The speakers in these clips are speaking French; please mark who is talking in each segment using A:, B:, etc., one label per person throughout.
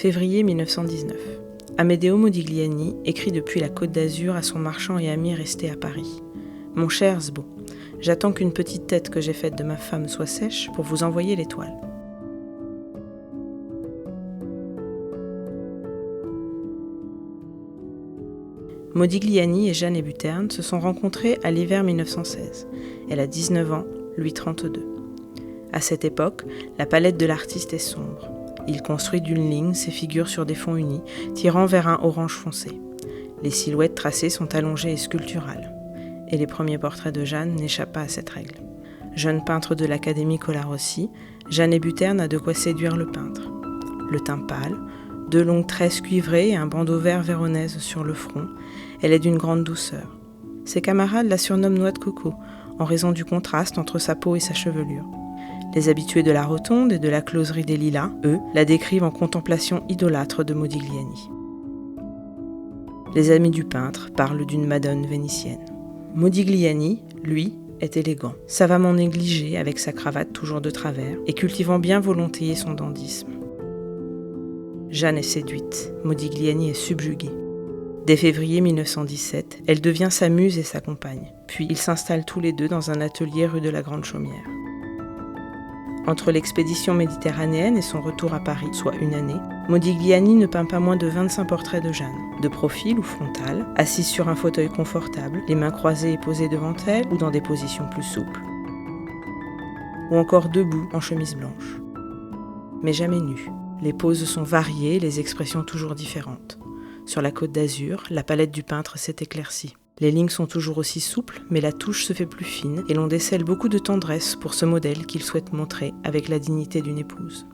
A: Février 1919. Amedeo Modigliani écrit depuis la Côte d'Azur à son marchand et ami resté à Paris. « Mon cher Sbo, j'attends qu'une petite tête que j'ai faite de ma femme soit sèche pour vous envoyer l'étoile. Modigliani et Jeanne Hébuterne se sont rencontrés à l'hiver 1916. Elle a 19 ans, lui 32. À cette époque, la palette de l'artiste est sombre. Il construit d'une ligne ses figures sur des fonds unis, tirant vers un orange foncé. Les silhouettes tracées sont allongées et sculpturales. Et les premiers portraits de Jeanne n'échappent pas à cette règle. Jeune peintre de l'Académie Colarossi, Jeanne Hébuterne a de quoi séduire le peintre. Le teint pâle, deux longues tresses cuivrées et un bandeau vert véronèse sur le front, elle est d'une grande douceur. Ses camarades la surnomment Noix de coco, en raison du contraste entre sa peau et sa chevelure. Les habitués de la Rotonde et de la closerie des Lilas, eux, la décrivent en contemplation idolâtre de Modigliani. Les amis du peintre parlent d'une Madone vénitienne. Modigliani, lui, est élégant, savamment négligé avec sa cravate toujours de travers et cultivant bien volontiers son dandysme. Jeanne est séduite, Modigliani est subjugué. Dès février 1917, elle devient sa muse et sa compagne. Puis ils s'installent tous les deux dans un atelier rue de la Grande Chaumière. Entre l'expédition méditerranéenne et son retour à Paris, soit une année, Modigliani ne peint pas moins de 25 portraits de Jeanne, de profil ou frontal, assise sur un fauteuil confortable, les mains croisées et posées devant elle ou dans des positions plus souples. Ou encore debout en chemise blanche. Mais jamais nue. Les poses sont variées, les expressions toujours différentes. Sur la Côte d'Azur, la palette du peintre s'est éclaircie. Les lignes sont toujours aussi souples, mais la touche se fait plus fine et l'on décèle beaucoup de tendresse pour ce modèle qu'il souhaite montrer avec la dignité d'une épouse.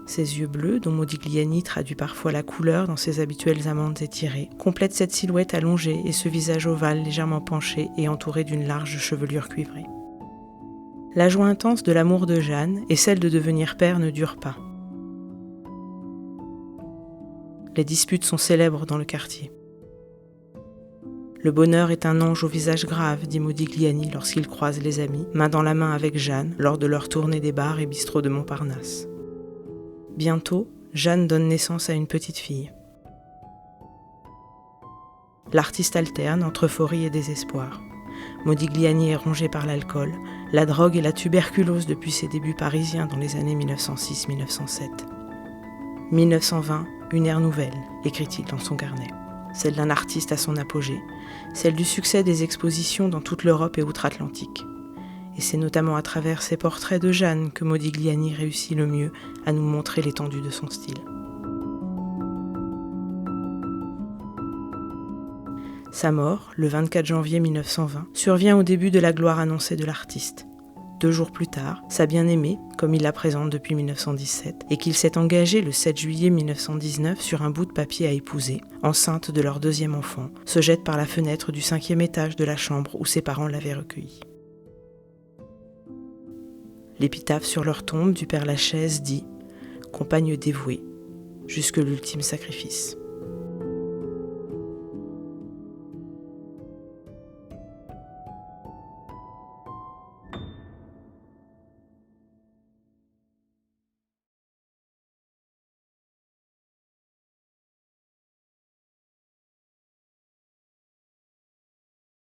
A: Ses yeux bleus, dont Modigliani traduit parfois la couleur dans ses habituelles amandes étirées, complètent cette silhouette allongée et ce visage ovale légèrement penché et entouré d'une large chevelure cuivrée. La joie intense de l'amour de Jeanne et celle de devenir père ne durent pas. Les disputes sont célèbres dans le quartier. Le bonheur est un ange au visage grave, dit Modigliani lorsqu'il croise les amis, main dans la main avec Jeanne, lors de leur tournée des bars et bistrots de Montparnasse. Bientôt, Jeanne donne naissance à une petite fille. L'artiste alterne entre euphorie et désespoir. Modigliani est rongé par l'alcool, la drogue et la tuberculose depuis ses débuts parisiens dans les années 1906-1907. 1920, une ère nouvelle, écrit-il dans son carnet. Celle d'un artiste à son apogée, celle du succès des expositions dans toute l'Europe et outre-Atlantique. Et c'est notamment à travers ces portraits de Jeanne que Modigliani réussit le mieux à nous montrer l'étendue de son style. Sa mort, le 24 janvier 1920, survient au début de la gloire annoncée de l'artiste. 2 jours plus tard, sa bien-aimée, comme il la présente depuis 1917, et qu'il s'est engagé le 7 juillet 1919 sur un bout de papier à épouser, enceinte de leur 2e enfant, se jette par la fenêtre du 5e étage de la chambre où ses parents l'avaient recueillie. L'épitaphe sur leur tombe du Père Lachaise dit « Compagne dévouée, jusque l'ultime sacrifice ».